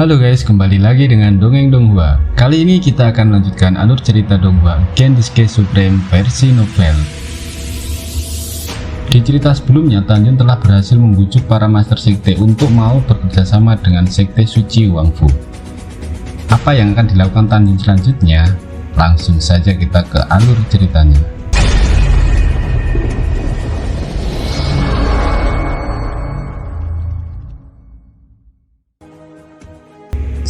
Halo guys, kembali lagi dengan Dongeng Donghua. Kali ini kita akan melanjutkan alur cerita Donghua Gendiske Supreme versi novel. Di cerita sebelumnya, Tanjun telah berhasil membujuk para Master Sekte untuk mau bekerjasama dengan Sekte Suci Wangfu. Apa yang akan dilakukan Tanjun selanjutnya? Langsung saja kita ke alur ceritanya.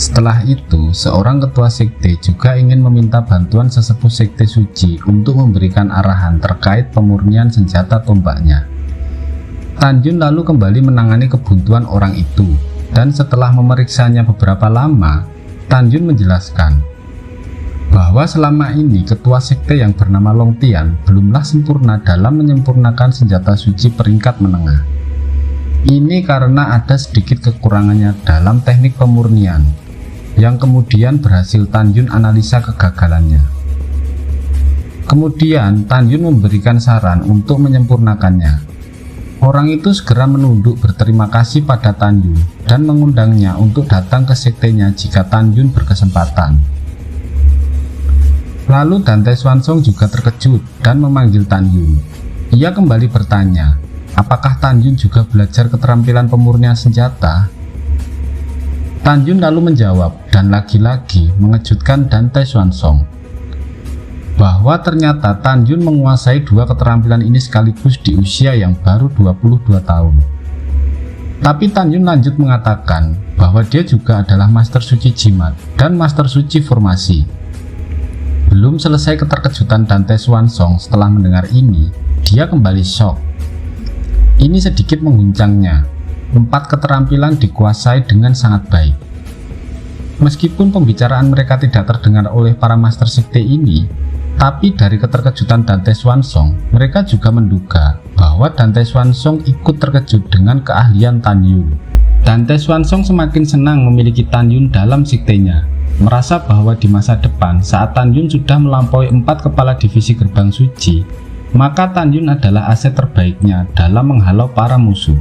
Setelah itu, seorang ketua sekte juga ingin meminta bantuan sesepuh sekte suci untuk memberikan arahan terkait pemurnian senjata tombaknya. Tanjun lalu kembali menangani kebuntuan orang itu, dan setelah memeriksanya beberapa lama, Tanjun menjelaskan bahwa selama ini ketua sekte yang bernama Long Tian belumlah sempurna dalam menyempurnakan senjata suci peringkat menengah. Ini karena ada sedikit kekurangannya dalam teknik pemurnian, yang kemudian berhasil Tanjun analisa kegagalannya. Kemudian Tanjun memberikan saran untuk menyempurnakannya. Orang itu segera menunduk berterima kasih pada Tanjun dan mengundangnya untuk datang ke sektenya jika Tanjun berkesempatan. Lalu Dante Swansong juga terkejut dan memanggil Tanjun. Ia kembali bertanya, apakah Tanjun juga belajar keterampilan pemurnian senjata? Tanjun lalu menjawab dan lagi-lagi mengejutkan Dante Swansong bahwa ternyata Tanjun menguasai dua keterampilan ini sekaligus di usia yang baru 22 tahun. Tapi Tanjun lanjut mengatakan bahwa dia juga adalah Master Suci Jimat dan Master Suci Formasi. Belum selesai keterkejutan Dante Swansong setelah mendengar ini, dia kembali shock. Ini sedikit mengguncangnya. 4 keterampilan dikuasai dengan sangat baik. Meskipun pembicaraan mereka tidak terdengar oleh para Master Sekte ini, tapi dari keterkejutan Dante Swansong, mereka juga menduga bahwa Dante Swansong ikut terkejut dengan keahlian Tanjun. Dante Swansong semakin senang memiliki Tanjun dalam sektenya, merasa bahwa di masa depan saat Tanjun sudah melampaui 4 kepala divisi gerbang suci, maka Tanjun adalah aset terbaiknya dalam menghalau para musuh.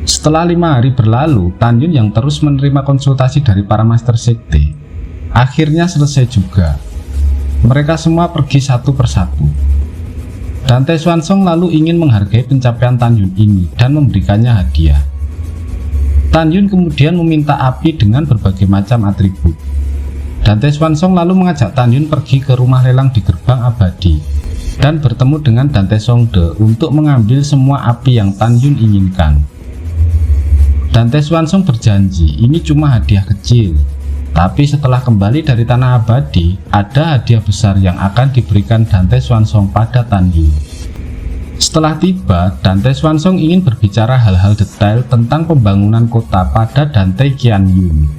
Setelah 5 hari berlalu, Tanjun yang terus menerima konsultasi dari para Master Sekte akhirnya selesai juga. Mereka semua pergi satu persatu. Dante Swansong lalu ingin menghargai pencapaian Tanjun ini dan memberikannya hadiah. Tanjun kemudian meminta api dengan berbagai macam atribut. Dante Swansong lalu mengajak Tanjun pergi ke rumah lelang di gerbang abadi dan bertemu dengan Dante Songde untuk mengambil semua api yang Tanjun inginkan. Dante Swansong berjanji ini cuma hadiah kecil, tapi setelah kembali dari tanah abadi, ada hadiah besar yang akan diberikan Dante Swansong pada Tanjun. Setelah tiba, Dante Swansong ingin berbicara hal-hal detail tentang pembangunan kota pada Dante Qianyun.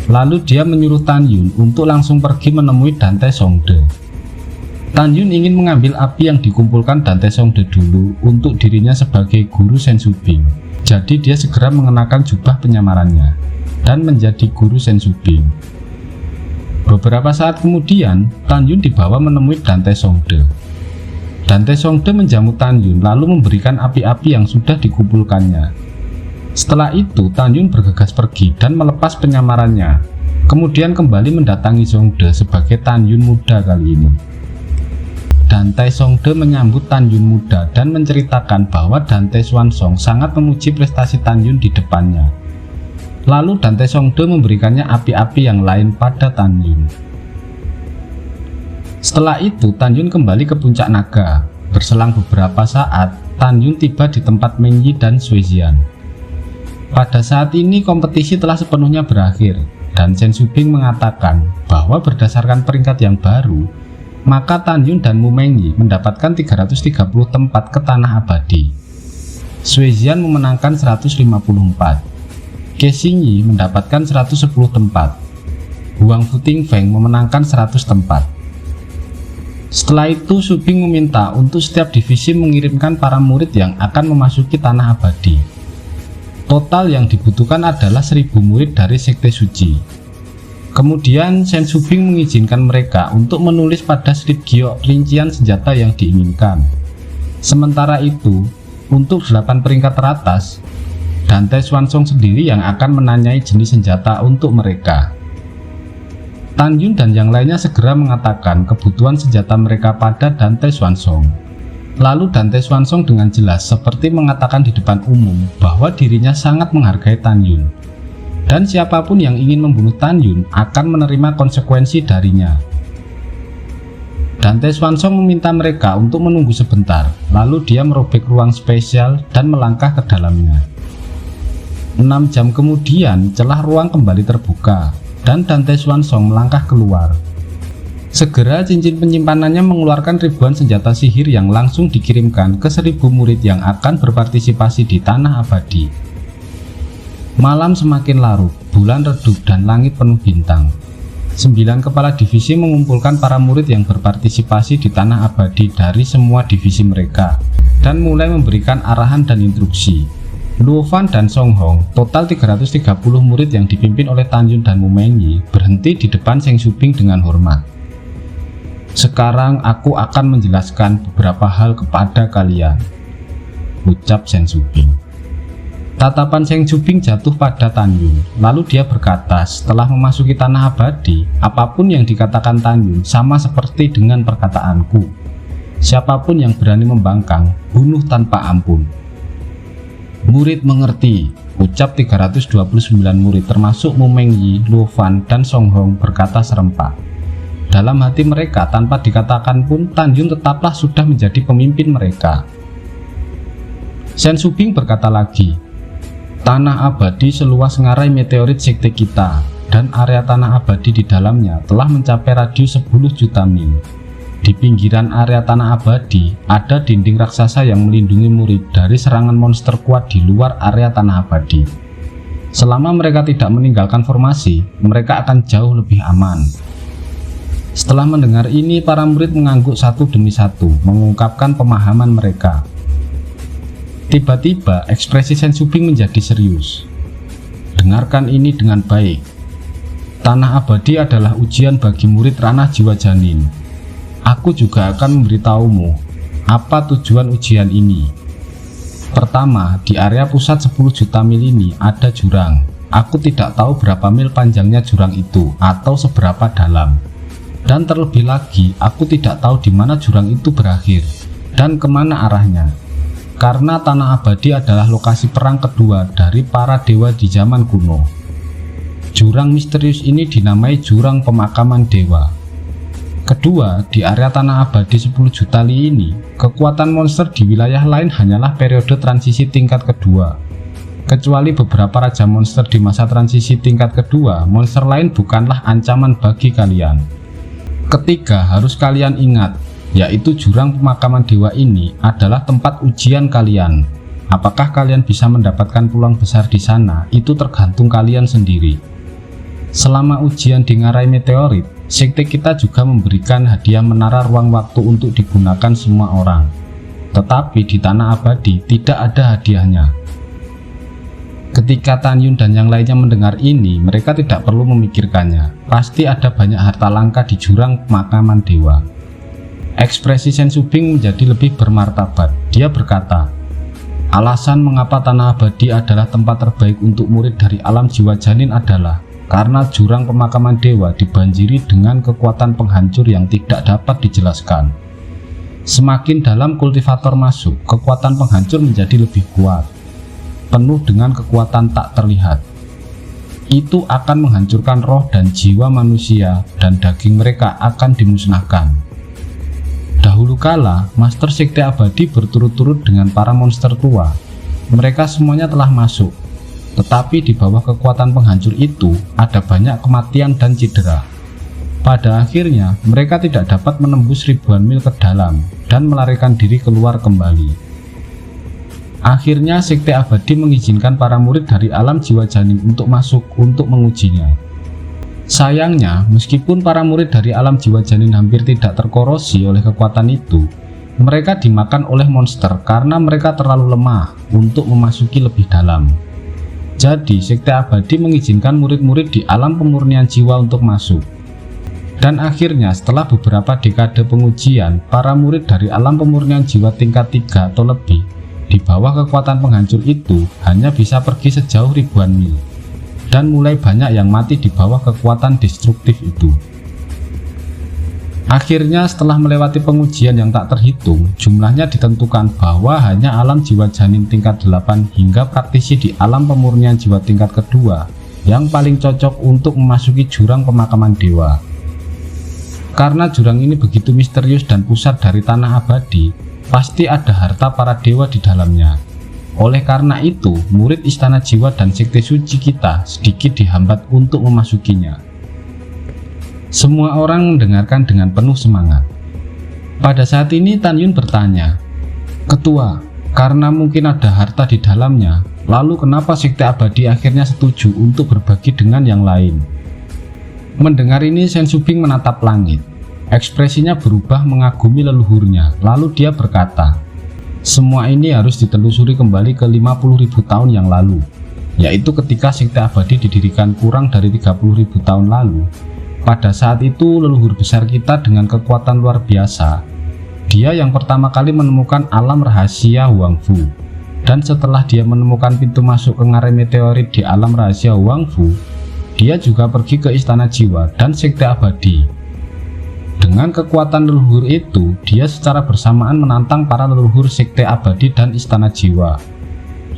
Lalu dia menyuruh Tanjun untuk langsung pergi menemui Dante Songde. Tanjun ingin mengambil api yang dikumpulkan Dante Songde dulu untuk dirinya sebagai guru Sensubing. Jadi dia segera mengenakan jubah penyamarannya dan menjadi guru Sensubing. Beberapa saat kemudian, Tanjun dibawa menemui Dante Songde. Dante Songde menjamu Tanjun lalu memberikan api-api yang sudah dikumpulkannya. Setelah itu, Tanjun bergegas pergi dan melepas penyamarannya, kemudian kembali mendatangi Songde sebagai Tanjun muda kali ini. Dante Songde menyambut Tanjun muda dan menceritakan bahwa Dante Swansong sangat memuji prestasi Tanjun di depannya. Lalu Dante Songde memberikannya api-api yang lain pada Tanjun. Setelah itu Tanjun kembali ke Puncak Naga. Berselang beberapa saat, Tanjun tiba di tempat Mengyi dan Suezian. Pada saat ini kompetisi telah sepenuhnya berakhir, dan Sensubing mengatakan bahwa berdasarkan peringkat yang baru, maka Tanjun dan Mu Mengyi mendapatkan 330 tempat ke tanah abadi. Suezian memenangkan 154. Xingyi mendapatkan 110 tempat. Huang Futing Feng memenangkan 100 tempat. Setelah itu Subing meminta untuk setiap divisi mengirimkan para murid yang akan memasuki tanah abadi. Total yang dibutuhkan adalah 1000 murid dari Sekte Suci. Kemudian Sensubing mengizinkan mereka untuk menulis pada slip giok rincian senjata yang diinginkan. Sementara itu, untuk 8 peringkat teratas, Dante Swansong sendiri yang akan menanyai jenis senjata untuk mereka. Tan Yun dan yang lainnya segera mengatakan kebutuhan senjata mereka pada Dante Swansong. Lalu Dante Swansong dengan jelas seperti mengatakan di depan umum bahwa dirinya sangat menghargai Tan Yun, dan siapapun yang ingin membunuh Tan Yun akan menerima konsekuensi darinya. Dante Swansong meminta mereka untuk menunggu sebentar, lalu dia merobek ruang spesial dan melangkah ke dalamnya. 6 jam kemudian celah ruang kembali terbuka dan Dante Swansong melangkah keluar. Segera cincin penyimpanannya mengeluarkan ribuan senjata sihir yang langsung dikirimkan ke 1000 murid yang akan berpartisipasi di Tanah Abadi. Malam semakin larut, bulan redup dan langit penuh bintang. 9 kepala divisi mengumpulkan para murid yang berpartisipasi di Tanah Abadi dari semua divisi mereka dan mulai memberikan arahan dan instruksi. Luo Fan dan Song Hong, total 330 murid yang dipimpin oleh Tan Yun dan Mu Mengyi, berhenti di depan Zheng Xubing dengan hormat. "Sekarang aku akan menjelaskan beberapa hal kepada kalian," ucap Zheng Xubing. Tatapan Zheng Xubing jatuh pada Tan Yun, lalu dia berkata, "Setelah memasuki Tanah Abadi, apapun yang dikatakan Tan Yun sama seperti dengan perkataanku. Siapapun yang berani membangkang, bunuh tanpa ampun." "Murid mengerti," ucap 329 murid termasuk Mu Mengyi, Luo Fan, dan Song Hong berkata serempak. Dalam hati mereka tanpa dikatakan pun Tan Yun tetaplah sudah menjadi pemimpin mereka. Zheng Xubing berkata lagi, "Tanah Abadi seluas ngarai meteorit sekte kita, dan area Tanah Abadi di dalamnya telah mencapai radius 10 juta mil. Di pinggiran area Tanah Abadi ada dinding raksasa yang melindungi murid dari serangan monster kuat di luar area Tanah Abadi. Selama mereka tidak meninggalkan formasi, mereka akan jauh lebih aman." Setelah mendengar ini, para murid mengangguk satu demi satu, mengungkapkan pemahaman mereka. Tiba-tiba ekspresi Zheng Xubing menjadi serius. "Dengarkan ini dengan baik. Tanah Abadi adalah ujian bagi murid ranah jiwa janin. Aku juga akan memberitahumu apa tujuan ujian ini. Pertama, di area pusat 10 juta mil ini ada jurang. Aku tidak tahu berapa mil panjangnya jurang itu atau seberapa dalam. Dan terlebih lagi, aku tidak tahu di mana jurang itu berakhir dan kemana arahnya. Karena Tanah Abadi adalah lokasi perang kedua dari para dewa di zaman kuno. Jurang misterius ini dinamai Jurang Pemakaman Dewa. Kedua, di area Tanah Abadi 10 juta li ini, kekuatan monster di wilayah lain hanyalah periode transisi tingkat kedua. Kecuali beberapa raja monster di masa transisi tingkat kedua, monster lain bukanlah ancaman bagi kalian. Ketiga, harus kalian ingat, yaitu Jurang Pemakaman Dewa ini adalah tempat ujian kalian. Apakah kalian bisa mendapatkan peluang besar di sana, itu tergantung kalian sendiri. Selama ujian di ngarai meteorit, sekte kita juga memberikan hadiah menara ruang waktu untuk digunakan semua orang. Tetapi di Tanah Abadi tidak ada hadiahnya. Ketika Tan Yun dan yang lainnya mendengar ini, mereka tidak perlu memikirkannya. Pasti ada banyak harta langka di Jurang Pemakaman Dewa. Ekspresi Zheng Xubing menjadi lebih bermartabat. Dia berkata, "Alasan mengapa Tanah Abadi adalah tempat terbaik untuk murid dari alam jiwa janin adalah karena Jurang Pemakaman Dewa dibanjiri dengan kekuatan penghancur yang tidak dapat dijelaskan. Semakin dalam kultivator masuk, kekuatan penghancur menjadi lebih kuat, penuh dengan kekuatan tak terlihat. Itu akan menghancurkan roh dan jiwa manusia, dan daging mereka akan dimusnahkan." Dahulu kala, Master Sekte Abadi berturut-turut dengan para monster tua. Mereka semuanya telah masuk. Tetapi di bawah kekuatan penghancur itu ada banyak kematian dan cedera. Pada akhirnya mereka tidak dapat menembus ribuan mil ke dalam dan melarikan diri keluar kembali. Akhirnya Sekte Abadi mengizinkan para murid dari alam jiwa janin untuk masuk untuk mengujinya. Sayangnya, meskipun para murid dari alam jiwa janin hampir tidak terkorosi oleh kekuatan itu, mereka dimakan oleh monster karena mereka terlalu lemah untuk memasuki lebih dalam. Jadi, Sekte Abadi mengizinkan murid-murid di alam pemurnian jiwa untuk masuk. Dan akhirnya setelah beberapa dekade pengujian, para murid dari alam pemurnian jiwa tingkat 3 atau lebih di bawah kekuatan penghancur itu hanya bisa pergi sejauh ribuan mil, dan mulai banyak yang mati di bawah kekuatan destruktif itu. Akhirnya setelah melewati pengujian yang tak terhitung, jumlahnya ditentukan bahwa hanya alam jiwa janin tingkat 8 hingga praktisi di alam pemurnian jiwa tingkat kedua yang paling cocok untuk memasuki jurang pemakaman dewa. Karena jurang ini begitu misterius dan pusat dari tanah abadi, pasti ada harta para dewa di dalamnya. Oleh karena itu, murid istana jiwa dan sekte suci kita sedikit dihambat untuk memasukinya. Semua orang mendengarkan dengan penuh semangat. Pada saat ini Tan Yun bertanya, "Ketua, karena mungkin ada harta di dalamnya, lalu kenapa sekte abadi akhirnya setuju untuk berbagi dengan yang lain?" Mendengar ini, Shen Shubing menatap langit. Ekspresinya berubah mengagumi leluhurnya, lalu dia berkata, "Semua ini harus ditelusuri kembali ke 50.000 tahun yang lalu, yaitu ketika sekte abadi didirikan kurang dari 30.000 tahun lalu. Pada saat itu leluhur besar kita dengan kekuatan luar biasa. Dia yang pertama kali menemukan alam rahasia Huangfu, dan setelah dia menemukan pintu masuk ke ngarai meteorit di alam rahasia Huangfu, dia juga pergi ke istana jiwa dan sekte abadi. Dengan kekuatan leluhur itu, dia secara bersamaan menantang para leluhur sekte abadi dan istana jiwa,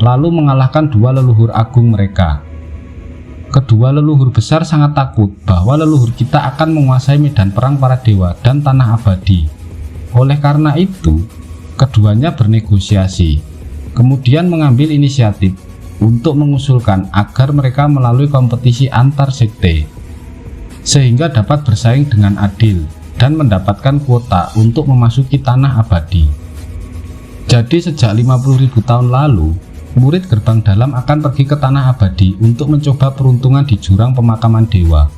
lalu mengalahkan dua leluhur agung mereka. Kedua leluhur besar sangat takut bahwa leluhur kita akan menguasai medan perang para dewa dan tanah abadi. Oleh karena itu, keduanya bernegosiasi, kemudian mengambil inisiatif untuk mengusulkan agar mereka melalui kompetisi antar sekte, sehingga dapat bersaing dengan adil dan mendapatkan kuota untuk memasuki tanah abadi. Jadi sejak 50.000 tahun lalu, murid gerbang dalam akan pergi ke tanah abadi untuk mencoba peruntungan di jurang pemakaman dewa.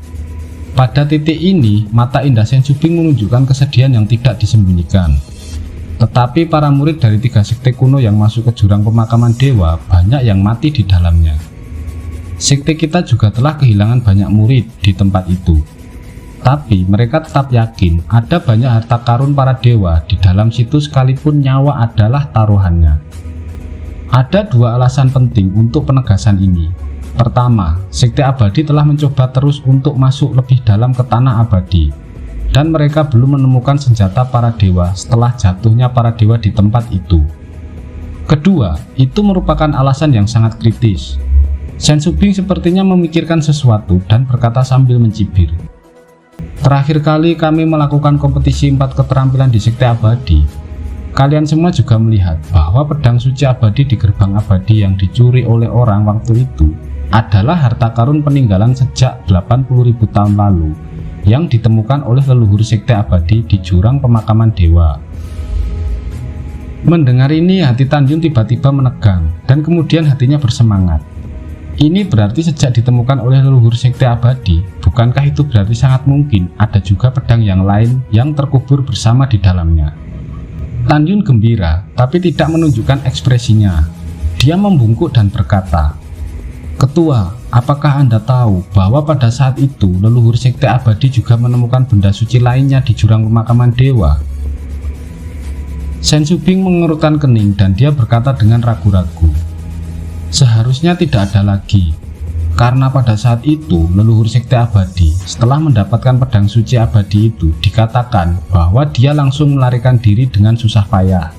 Pada titik ini, mata indah Shen Shubing menunjukkan kesedihan yang tidak disembunyikan. Tetapi para murid dari 3 sekte kuno yang masuk ke jurang pemakaman dewa banyak yang mati di dalamnya. Sekte kita juga telah kehilangan banyak murid di tempat itu. Tapi mereka tetap yakin ada banyak harta karun para dewa di dalam situ sekalipun nyawa adalah taruhannya. Ada 2 alasan penting untuk penegasan ini. Pertama, sekte abadi telah mencoba terus untuk masuk lebih dalam ke tanah abadi, dan mereka belum menemukan senjata para dewa setelah jatuhnya para dewa di tempat itu. Kedua, itu merupakan alasan yang sangat kritis. Shen Shubing sepertinya memikirkan sesuatu dan berkata sambil mencibir, "Terakhir kali kami melakukan kompetisi 4 keterampilan di sekte abadi, kalian semua juga melihat bahwa pedang suci abadi di gerbang abadi yang dicuri oleh orang waktu itu adalah harta karun peninggalan sejak 80.000 tahun lalu yang ditemukan oleh leluhur sekte abadi di jurang pemakaman dewa." Mendengar ini, hati Tan Yun tiba-tiba menegang dan kemudian hatinya bersemangat. Ini berarti sejak ditemukan oleh leluhur sekte abadi, bukankah itu berarti sangat mungkin ada juga pedang yang lain yang terkubur bersama di dalamnya? Tan Yun gembira, tapi tidak menunjukkan ekspresinya. Dia membungkuk dan berkata, "Ketua, apakah Anda tahu bahwa pada saat itu leluhur sekte abadi juga menemukan benda suci lainnya di jurang pemakaman dewa?" Shen Shubing mengerutkan kening dan dia berkata dengan ragu-ragu, "Seharusnya tidak ada lagi, karena pada saat itu leluhur sekte abadi setelah mendapatkan pedang suci abadi itu dikatakan bahwa dia langsung melarikan diri dengan susah payah.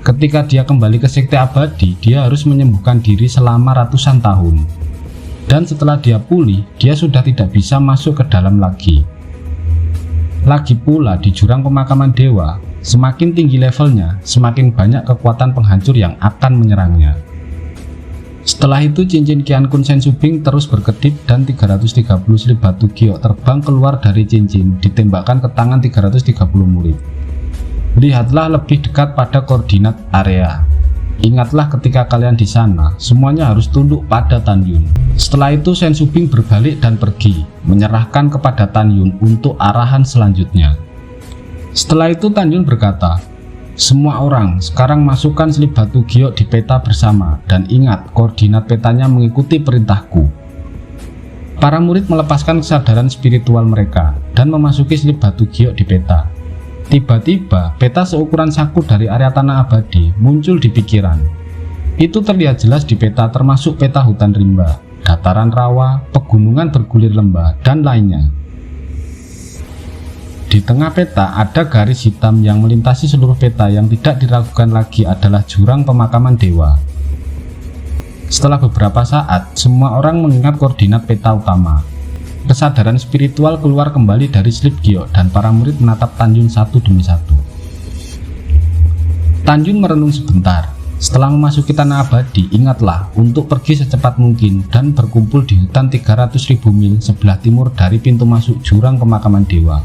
Ketika dia kembali ke sekte abadi, dia harus menyembuhkan diri selama ratusan tahun, dan setelah dia pulih, dia sudah tidak bisa masuk ke dalam lagi. Lagi pula di jurang pemakaman dewa, semakin tinggi levelnya, semakin banyak kekuatan penghancur yang akan menyerangnya." Setelah itu cincin Qian Kun Shen Shubing terus berkedip dan 330 slip batu giok terbang keluar dari cincin, ditembakkan ke tangan 330 murid. "Lihatlah lebih dekat pada koordinat area. Ingatlah ketika kalian di sana, semuanya harus tunduk pada Tan Yun." Setelah itu Shen Shubing berbalik dan pergi, menyerahkan kepada Tan Yun untuk arahan selanjutnya. Setelah itu Tan Yun berkata, "Semua orang sekarang masukkan slip batu giok di peta bersama dan ingat koordinat petanya mengikuti perintahku." Para murid melepaskan kesadaran spiritual mereka dan memasuki slip batu giok di peta. Tiba-tiba peta seukuran saku dari area tanah abadi muncul di pikiran. Itu terlihat jelas di peta, termasuk peta hutan rimba, dataran rawa, pegunungan bergulir lembah, dan lainnya. Di tengah peta ada garis hitam yang melintasi seluruh peta, yang tidak diragukan lagi adalah jurang pemakaman dewa. Setelah beberapa saat, semua orang mengingat koordinat peta utama. Kesadaran spiritual keluar kembali dari Sleep Giok dan para murid menatap Tanjun satu demi satu. Tanjun merenung sebentar. Setelah memasuki tanah abadi, ingatlah untuk pergi secepat mungkin dan berkumpul di hutan 300.000 mil sebelah timur dari pintu masuk jurang pemakaman dewa.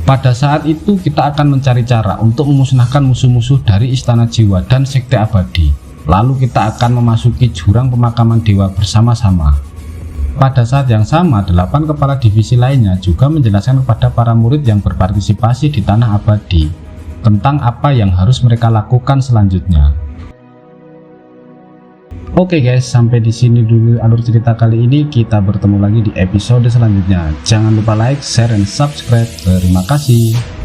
Pada saat itu kita akan mencari cara untuk memusnahkan musuh-musuh dari istana jiwa dan sekte abadi. Lalu kita akan memasuki jurang pemakaman dewa bersama-sama. Pada saat yang sama, 8 kepala divisi lainnya juga menjelaskan kepada para murid yang berpartisipasi di tanah abadi tentang apa yang harus mereka lakukan selanjutnya. Oke guys, sampai di sini dulu alur cerita kali ini. Kita bertemu lagi di episode selanjutnya. Jangan lupa like, share, dan subscribe. Terima kasih.